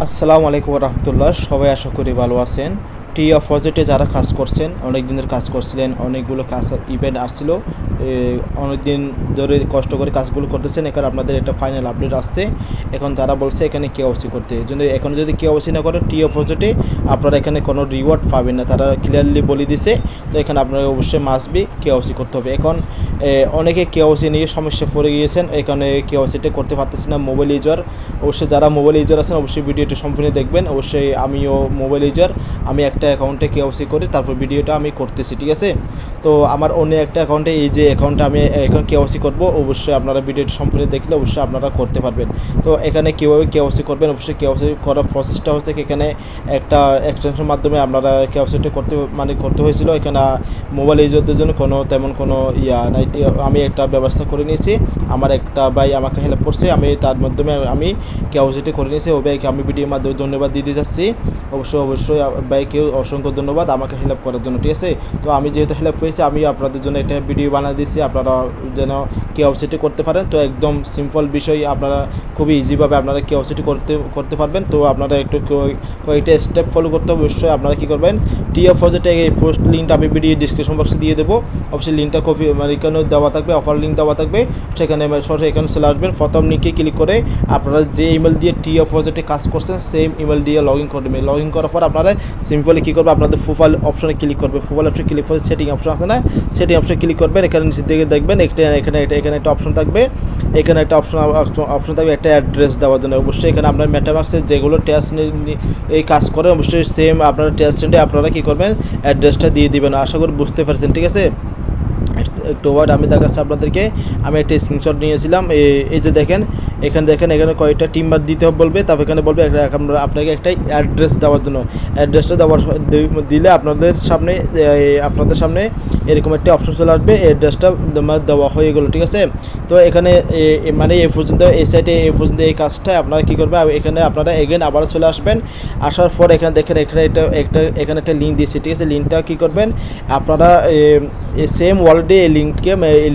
আসসালামু আলাইকুম রহমতুল্লাহ। সবাই আশা করি ভালো আছেন। টি অপোজিটে যারা কাজ করছেন, অনেক দিনের কাজ করছিলেন, অনেকগুলো কাজ ইভেন্ট আসছিল, অনেক দিন ধরে কষ্ট করে কাজগুলো করতেছেন, এখানে আপনাদের একটা ফাইনাল আপডেট আসছে। এখন তারা বলছে এখানে কেওসি করতে, এই জন্য এখন যদি কেওসি না করে টি অপোজিটে আপনারা এখানে কোনো রিওয়ার্ড পাবেন না, তারা ক্লিয়ারলি বলে দিছে। তো এখানে আপনারা অবশ্যই মাস্ট বি কেওসি করতে হবে। এখন অনেকে কেওসি নিয়ে সমস্যা পড়ে গিয়েছেন, এখানে কেওসিটা করতে পারতেছি না মোবাইল ইউজার। অবশ্যই যারা মোবাইল ইউজার আছেন অবশ্যই ভিডিওটা সম্পূর্ণ দেখবেন। অবশ্যই আমিও মোবাইল ইউজার, আমি একটা অ্যাকাউন্টে কেওসি করি, তারপর ভিডিওটা আমি করতেছি, ঠিক আছে। তো আমার অন্য একটা অ্যাকাউন্টে, এই যে অ্যাকাউন্টে আমি এখন কেওসি করব, অবশ্যই আপনারা ভিডিওটা সম্পূর্ণ দেখলে অবশ্যই আপনারা করতে পারবেন। তো এখানে কীভাবে কেওসি করবেন, অবশ্যই কেওসি করার প্রসেসটা হচ্ছে এখানে একটা এক্সটেনশনের মাধ্যমে আপনারা কেওসিটা করতে হয়েছিল। এখানে মোবাইল ইউজারদের জন্য তেমন কোনো নাই, আমি একটা ব্যবস্থা করে নিয়েছি। আমার একটা ভাই আমাকে হেল্প করছে, আমি তার মাধ্যমে আমি কেওসিটা করে নিয়েছি। ওই ভাইকে আমি ভিডিওর মাধ্যমে ধন্যবাদ দিতে যাচ্ছি। অবশ্যই ভাইকেও অসংখ্য ধন্যবাদ আমাকে হেল্প করার জন্য, ঠিক আছে। তো আমি যেহেতু হেল্প পেয়েছি, আমি আপনাদের জন্য একটা ভিডিও বানিয়ে দিচ্ছি, আপনারা যেন কেওসিটি করতে পারেন। তো একদম সিম্পল বিষয়, আপনারা খুবই ইজিভাবে আপনারা কেওসিটি করতে পারবেন। তো আপনারা একটু কয়েকটা স্টেপ ফলো করতে হবে। অবশ্যই আপনারা কী করবেন, টি অপোজিটে এই পোস্ট লিঙ্কটা আমি ভিডিও ডিসক্রিপশন বক্সে দিয়ে দেবো। অবশ্যই লিঙ্কটা কপি এখানেও দেওয়া থাকবে, অফার লিঙ্ক দেওয়া থাকবে, সেখানে সরাসরি এখানে চলে আসবেন। প্রথম লিঙ্কে ক্লিক করে আপনারা যে ইমেল দিয়ে টি অপোজিটে কাজ করছেন সেম ইমেল দিয়ে লগ ইন করবেন। লগ ইন করার পর আপনারা সিম্পলি কী করবে, আপনাদের প্রোফাইল অপশনে ক্লিক করবে। প্রোফাইল অপশনে ক্লিক করে সেটিং অপশন আছে না, সেটিং অপশনে ক্লিক করবেন। এখানে নিচের দিকে দেখবেন এখানে একটা অপশন থাকবে, এখানে একটা অপশন থাকবে একটা অ্যাড্রেস দেওয়ার জন্য। অবশ্যই এখানে আপনার মেটামাক্সের যেগুলো টেস্ট এই কাজ করে, অবশ্যই সেম আপনারা টেস্টে আপনারা কী করবেন, অ্যাড্রেসটা দিয়ে দিবেন। আশা করি বুঝতে পারছেন, ঠিক আছে। একটু ওয়ার্ড আমি দেখাচ্ছি আপনাদেরকে। আমি একটা স্ক্রিনশট নিয়েছিলাম, এই যে দেখেন এখানে কয়েকটা টিম্বার দিতে বলবে, তারপর এখানে বলবে আপনাকে একটা অ্যাড্রেস দেওয়ার জন্য। অ্যাড্রেসটা দিলে আপনাদের সামনে এরকম একটা অপশন চলে আসবে, অ্যাড্রেসটা দেওয়া হয়ে গেলো, ঠিক আছে। তো এখানে মানে এই পর্যন্ত এই সাইটে এই পর্যন্ত এই কাজটা আপনারা কী করবেন, এখানে আপনারা এগেন আবার চলে আসবেন। আসার পর এখানে দেখেন এখানে একটা লিঙ্ক দিয়েছি, ঠিক আছে। লিঙ্কটা কী করবেন আপনারা, সেম ওয়ার্ল্ডে এই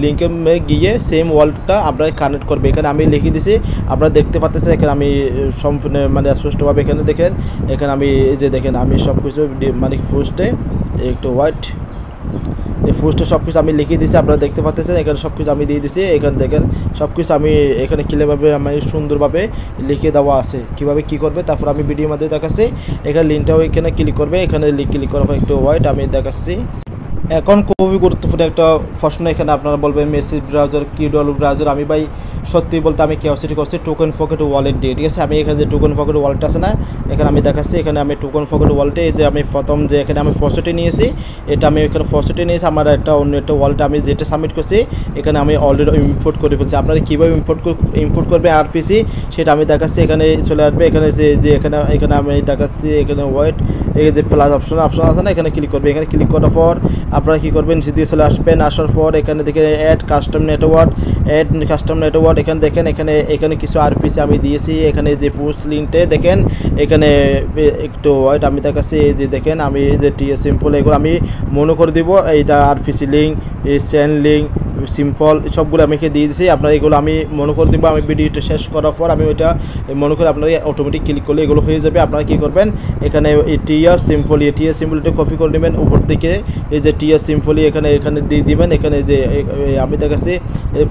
লিঙ্কে গিয়ে সেম ওয়ার্ল্ডটা আপনারা কানেক্ট করবে। এখানে আমি লিখে দিছি, আপনারা দেখতে পাচ্ছেন। এখানে আমি সম্পূর্ণ স্পষ্টভাবে এখানে দেখেন, এখানে আমি এই যে দেখেন আমি সব কিছু পোস্টে একটু হোয়াইট এই পোস্টে সব কিছু আমি লিখে দিয়েছি, আপনারা দেখতে পাচ্ছেন। এখানে সব কিছু আমি দিয়ে দিয়েছি, এখানে দেখেন সব কিছু আমি এখানে ক্লিয়ারভাবে আমি সুন্দরভাবে লিখে দেওয়া আছে কীভাবে কী করবে। তারপর আমি ভিডিওর মধ্যে দেখাচ্ছি, এখানে লিঙ্কটাও এখানে ক্লিক করবে। এখানে ক্লিক করার পর একটু হোয়াইট আমি দেখাচ্ছি। এখন খুবই গুরুত্বপূর্ণ একটা প্রশ্ন, এখানে আপনারা বলবেন মেসেজ ব্রাউজার কি ব্রাউজার। আমি ভাই সত্যি বলতে আমি কেওসিটি করছি টোকেন পকেট ওয়ালেট দিয়ে, ঠিক আছে। আমি এখানে যে টোকেন পকেট ওয়ালেট আছে না, এখানে আমি দেখাচ্ছি। এখানে আমি টোকেন পকেট ওয়ালেটে যে আমি প্রথম যে এখানে আমি ফসেটে নিয়েছি, এটা আমি এখানে ফসেটে নিয়েছি। আমার অন্য একটা ওয়ালেট আমি যেটা সাবমিট করছি, এখানে আমি অলরেডি ইম্পোর্ট করে ফেলছি। আপনারা কীভাবে ইম্পোর্ট করবে আরপিসি সেটা আমি দেখাচ্ছি। এখানে চলে আসবে, এখানে এখানে আমি দেখাচ্ছি। এখানে ওয়াইট এই যে প্লাস অপশন আছে না, এখানে ক্লিক করবে। এখানে ক্লিক করার পর আপনারা কী করবেন, নিচে দিয়ে চলে আসবেন। আসার পর এখানে দেখে অ্যাড কাস্টম নেটওয়ার্ক, এখানে দেখেন এখানে কিছু আরপিসি আমি দিয়েছি। এখানে যে পোস্ট লিঙ্কটে দেখেন, এখানে একটু ওয়াইট আমি দেখাচ্ছি। এই যে দেখেন আমি এই যে টিএস সিম্পল এগুলো আমি মনে করে দিব। এইটা আরপিসি লিঙ্ক, এই সেন্ড লিঙ্ক, সিম্পল সবগুলো আমি দিয়ে দিয়েছি। আপনারা এগুলো আমি মনে করে দেবো। আমি ভিডিওটা শেষ করার পর আমি ওইটা মনে করে আপনারা অটোমেটিক ক্লিক করলে এগুলো হয়ে যাবে। আপনারা কী করবেন, এখানে টিএস সিম্পলটা কপি করে নেবেন উপর দিকে। এই যে টিএস সিম্পলি এখানে দিয়ে দিবেন। এখানে যে আমি দেখাচ্ছি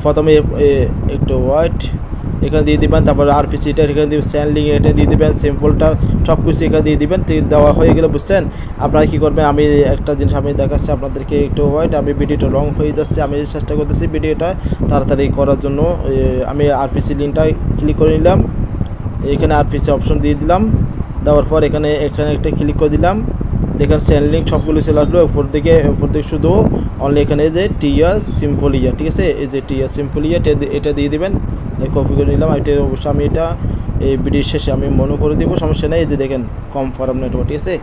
প্রথমে একটু হোয়াইট এখানে দিয়ে দিবেন, তারপর আরপিসিটা এখানে দিবেন, স্যান্ডলিং এটা দিয়ে দিবেন, সিম্পলটা সব কিছু এখানে দিয়ে দিবেন। দেওয়া হয়ে গেলে বুঝছেন, আপনারা কী করবেন। আমি একটা জিনিস আমি দেখাচ্ছি আপনাদেরকে, একটু হোয়াইট আমি ভিডিওটা লং হয়ে যাচ্ছে, আমি চেষ্টা করতেছি ভিডিওটা তাড়াতাড়ি করার জন্য। আমি আরপিসি লিঙ্কটা ক্লিক করে নিলাম, এখানে আরপিসি অপশন দিয়ে দিলাম। দেওয়ার পর এখানে একটা ক্লিক করে দিলাম। দেখেন সেন্ড লিঙ্ক সবগুলো চলে আসলো উপর দিকে শুধু অনলি এখানে যে টিএস সিম্পলিয়া, ঠিক আছে। এই যে টিএস সিম্পলিয়া এটা দিয়ে দেবেন। কপি করে নিলাম। এটা অবশ্যই আমি এটা এই ভিডিও শেষে আমি মনে করে দিব, সমস্যা নেই। এই যে দেখেন কনফার্ম নেটওয়ার্ক, ঠিক আছে।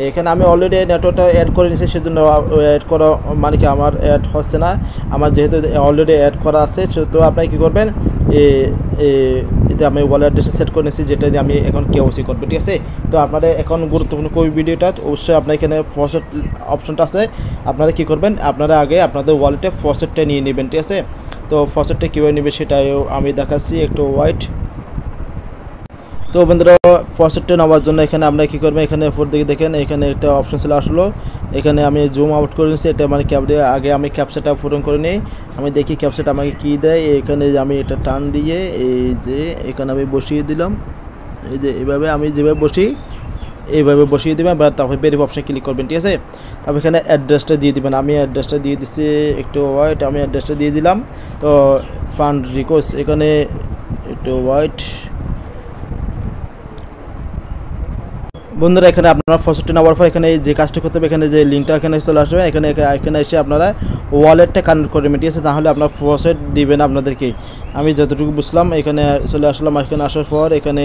এখানে আমি অলরেডি নেটওয়ার্কটা অ্যাড করে নিয়েছি, সেজন্য অ্যাড করা মানে কি আমার অ্যাড হচ্ছে না। আমার যেহেতু অলরেডি অ্যাড করা আছে, তো আপনারা কী করবেন, এতে আমি ওয়ালেট অ্যাড্রেসে সেট করে নিয়েছি, যেটা দিয়ে আমি এখন কেওসি করবো, ঠিক আছে। তো আপনারা এখন গুরুত্বপূর্ণ কোই ভিডিওটা অবশ্যই আপনার এখানে ফসেট অপশনটা আছে। আপনারা কী করবেন, আপনারা আগে আপনাদের ওয়ালেটে ফসেটটা নিয়ে নেবেন, ঠিক আছে। তো ফসেটটা কীভাবে নেবে সেটাও আমি দেখাচ্ছি। একটু হোয়াইট তো বন্ধুরা ফসেটটা নেওয়ার জন্য এখানে আমরা কী করবো, এখানে উপর দিকে দেখেন এখানে একটা অপশন চলে আসলো। এখানে আমি জুম আউট করে নিচ্ছি, এটা মানে আগে আমি ক্যাপচাটা পূরণ করে নিই। আমি দেখি ক্যাপচাটা আমাকে কী দেয়। এখানে আমি এটা টান দিয়ে এই যে এখানে আমি বসিয়ে দিলাম। এই যে এইভাবে আমি যেভাবে বসি এইভাবে বসিয়ে দেবেন, বা তারপর ভেরিফাই অপশানে ক্লিক করবেন, ঠিক আছে। তারপর এখানে অ্যাড্রেসটা দিয়ে দেবেন। আমি অ্যাড্রেসটা দিয়ে দিচ্ছি, একটু ওয়াইট, আমি অ্যাড্রেসটা দিয়ে দিলাম। তো ফান্ড রিকোয়েস্ট এখানে একটু ওয়াইট। বন্ধুরা এখানে আপনারা ফসেটটা নেওয়ার পর এখানে যে কাজটা করতে হবে, এখানে যে লিঙ্কটা এখানে চলে আসবে, এখানে এসে আপনারা ওয়ালেটটা কানেক্ট করে নেবেন, ঠিক আছে। তাহলে আপনার ফসেট দিবেন আপনাদেরকে। আমি যতটুকু বুঝলাম এখানে চলে আসলাম। এখানে আসার পর এখানে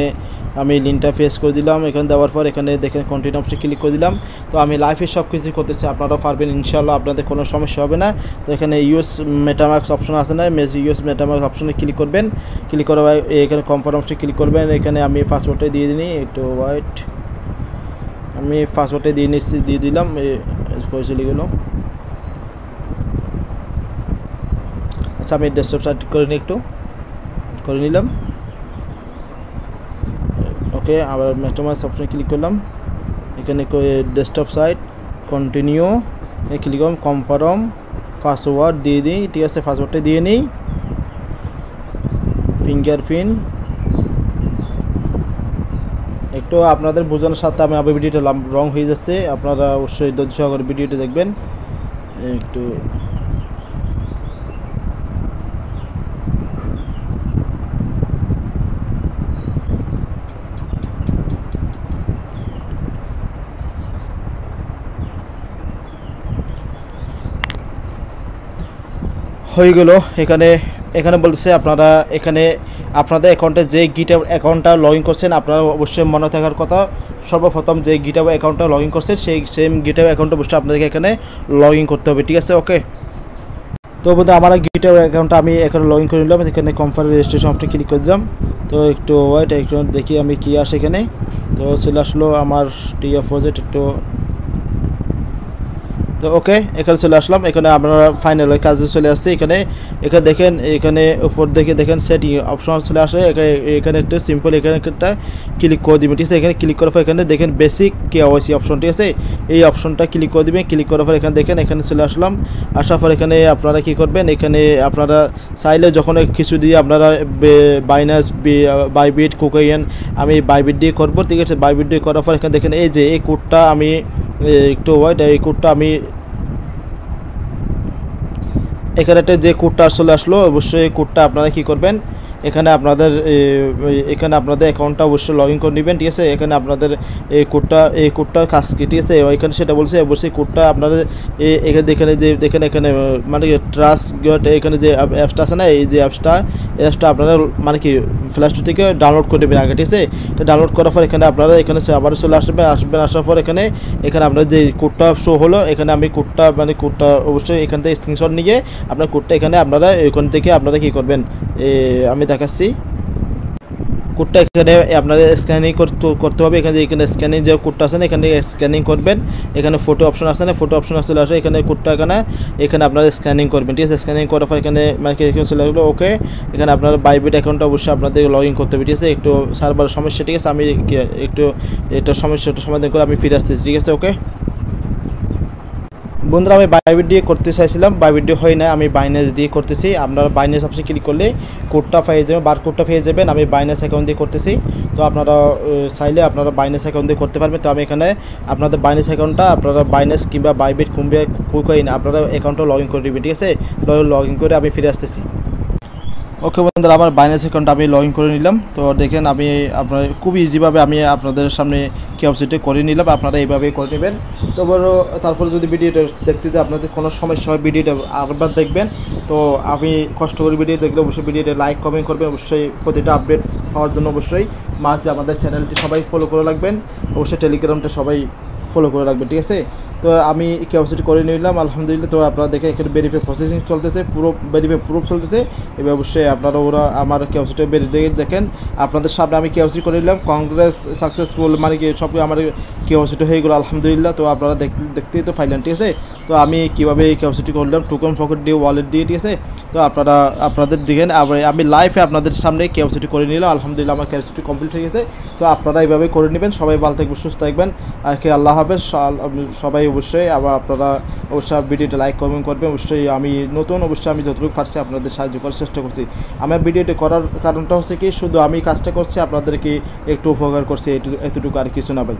আমি লিঙ্কটা ফেস করে দিলাম। এখানে দেওয়ার পর এখানে দেখেন কন্টিনিউ অপশনে ক্লিক করে দিলাম। তো আমি লাইফে সব কিছু করতেছি, আপনারাও পারবেন ইনশাআল্লাহ, আপনাদের কোনো সমস্যা হবে না। তো এখানে ইউএস মেটামাক্স অপশন আছে না, ইউএস মেটামাক্স অপশনে ক্লিক করবেন। ক্লিক করার এখানে কনফার্ম অপশনে ক্লিক করবেন। এখানে আমি পাসওয়ার্ডটা দিয়ে দিই, একটু ওয়াইট, আমি পাসওয়ার্ডটা দিয়ে দিলাম, চলে গেল। আচ্ছা আমি ডেস্কটপ সাইট করে নিই, একটু করে নিলাম। ওকে, আবার মেটামাস্ক অপশনে ক্লিক করলাম। এখানে ডেস্কটপ সাইট কন্টিনিউ ক্লিক করলাম, কনফার্ম পাসওয়ার্ড দিয়ে দিই, ঠিক আছে। পাসওয়ার্ডটা দিয়ে নিই, ফিঙ্গারপ্রিন্ট। একটু আপনাদের বোঝানোর সাথে আমি আবার ভিডিওটা রং হয়ে যাচ্ছে, আপনারা অবশ্যই ধৈর্য সহকারে ভিডিওটা দেখবেন। একটু হয়ে গেল। এখানে বলতেছে আপনারা এখানে আপনাদের অ্যাকাউন্টে যে গিটহাব অ্যাকাউন্টটা লগ ইন করছেন, আপনারা অবশ্যই মনে থাকার কথা, সর্বপ্রথম যে গিটহাব অ্যাকাউন্টটা লগ ইন করছেন সেই সেম গিটহাব অ্যাকাউন্টে অবশ্যই আপনাদেরকে এখানে লগ ইন করতে হবে, ঠিক আছে। ওকে, তো বন্ধু আমার গিটহাব অ্যাকাউন্টটা আমি এখানে লগ ইন করে নিলাম। এখানে কনফার্ম রেজিস্ট্রেশন অপশনে ক্লিক করে দিলাম। তো একটু ওয়েট, একটু দেখি আমি কী আসে এখানে। তো চলে আসলো আমার টিএফ প্রজেক্ট, একটু তো ওকে এখানে চলে আসলাম। এখানে আপনারা ফাইনাল কাজে চলে আসছে। এখানে দেখেন, এখানে উপর দেখে দেখেন সেটিং অপশন চলে আসে। এখানে একটা সিম্পল এখানে একটা ক্লিক করে দিবেন, ঠিক আছে। এখানে ক্লিক করার পর এখানে দেখেন বেসিক কেওয়াইসি অপশন, ঠিক আছে। এই অপশনটা ক্লিক করে দিবেন। ক্লিক করার পর এখানে দেখেন এখানে চলে আসলাম। আসার পর এখানে আপনারা কী করবেন, এখানে আপনারা চাইলে যখন কিছু দিয়ে আপনারা বাইনাস, বাইবিট, কোকাইন, আমি বাইবিট দিয়ে করবো, ঠিক আছে। বাইবিট দিয়ে করার পর এখানে দেখেন এই যে এই কোডটা আমি একটু ওয়াইট, এই কোডটা আমি এখানে একটা যে কোডটা চলে আসলো, অবশ্যই এই কোডটা আপনারা কী করবেন, এখানে আপনাদের অ্যাকাউন্টটা অবশ্যই লগ ইন করে নেবেন, ঠিক আছে। এখানে আপনাদের এই কোডটার কাজ কি, ঠিক আছে। এখানে সেটা বলছে অবশ্যই কোডটা আপনাদের এখানে যে দেখেন এখানে মানে কি ট্রাস্ট এখানে যে অ্যাপসটা আছে না, এই যে অ্যাপসটা আপনারা মানে কি প্লে স্টোর থেকে ডাউনলোড করে নেবেন আগে, ঠিক আছে। এটা ডাউনলোড করার পর এখানে আপনারা এখানে আবার চলে আসার পর এখানে আপনার যে কোডটা শো হলো, এখানে আমি কোডটা অবশ্যই এখান থেকে স্ক্রিনশট নিয়ে আপনার কোডটা এখানে আপনারা এখান থেকে আপনারা কী করবেন, আমি দেখাচ্ছি। কোডটা এখানে আপনারা স্ক্যানিং করতে হবে। এখানে স্ক্যানিং যে কোডটা আছে না, এখানে স্ক্যানিং করবেন। এখানে ফটো অপশন আছে না, ফটো অপশন চলে আসে। এখানে কোডটা এখানে আপনারা স্ক্যানিং করবেন, ঠিক আছে। স্ক্যানিং করার পর এখানে চলে আসলো। ওকে, এখানে আপনার বাইবিট অ্যাকাউন্টটা অবশ্যই আপনাদের লগ ইন করতে হবে, ঠিক আছে। একটু সার্ভার সমস্যা, ঠিক আছে। আমি একটু এটা সমস্যাটা সমাধান করে আমি ফিরে আসতেছি, ঠিক আছে। ওকে বন্ধুরা, আমি বাইবিট দিয়ে করতে চাইছিলাম, বাইবিট দিয়ে হয় না, আমি বাইন্যান্স দিয়ে করতেছি। আপনারা বাইন্যান্স অপশনে ক্লিক করলে কোডটা পেয়ে যাবেন, বারকোডটা পেয়ে যাবেন। আমি বাইন্যান্স অ্যাকাউন্ট দিয়ে করতেছি। তো আপনারা চাইলে আপনারা বাইন্যান্স অ্যাকাউন্ট দিয়ে করতে পারবেন। তো আমি এখানে আপনাদের বাইন্যান্স অ্যাকাউন্টটা আপনারা বাইন্যান্স কিংবা বাইবিট কিংবা কুকইন আপনারা অ্যাকাউন্টটা লগ ইন করে দেবেন, ঠিক আছে। লগ ইন করে আমি ফিরে আসতেছি। ওকে বন্ধুরা, আমার বাইন্যান্স অ্যাকাউন্ট আমি লগ ইন করে নিলাম। তো দেখেন আমি আপনার খুব ইজিভাবে আমি আপনাদের সামনে কেওয়াইসিটা করে নিলাম, আপনারা এইভাবেই করে নেবেন। তো তারপরে যদি ভিডিওটা দেখতে আপনাদের কোনো সমস্যা হয়, ভিডিওটা আরেকবার দেখবেন। তো আমি কষ্ট করে ভিডিও দেখলে অবশ্যই ভিডিওটা লাইক কমেন্ট করবেন, অবশ্যই প্রতিটা আপডেট পাওয়ার জন্য অবশ্যই মাঝে আমাদের চ্যানেলটি সবাই ফলো করে রাখবেন, অবশ্যই টেলিগ্রামটা সবাই ফলো করে রাখবেন, ঠিক আছে। তো আমি কেওয়াইসিটি করে নিলাম আলহামদুলিল্লাহ। তো আপনারা দেখেন এখানে ভেরিফাই প্রসেসিং চলতেছে, পুরো ভেরিফাই প্রুফ চলতেছে। এবার অবশ্যই আপনারা ওরা আমার কেওয়াইসিটা দেখেন আপনাদের সামনে আমি কেওয়াইসি করে নিলাম, কংগ্রেস সাকসেসফুল, মানে কি সব আমার কেওয়াইসিটা হয়ে গেলো আলহামদুলিল্লাহ। তো আপনারা দেখতেই তো পাইলেন, ঠিক আছে। তো আমি কীভাবে এই কেওয়াইসিটি করলাম, টোকন ফকেট দিয়ে, ওয়ালেট দিয়ে, ঠিক আছে। তো আপনাদের দেখেন আমি লাইভে আপনাদের সামনে কেওয়াইসিটি করে নিলাম আলহামদুলিল্লাহ, আমার কেওয়াইসিটি কমপ্লিট হয়ে গেছে। তো আপনারা এইভাবে করে নেবেন, সবাই ভালো থাকবেন, সুস্থ থাকবেন, আর কি আল্লাহ হাফেজ সবাই। অবশ্যই আবার আপনারা অবশ্যই ভিডিওটা লাইক কমেন্ট করবেন। অবশ্যই আমি নতুন, অবশ্যই আমি যতটুকু পারছি আপনাদের সাহায্য করার চেষ্টা করছি। আমার ভিডিওটি করার কারণটা হচ্ছে কি, শুধু আমি কাজটা করছি, আপনাদেরকে একটু উপকার করছি, এতটুকু, আর কিছু না ভাই।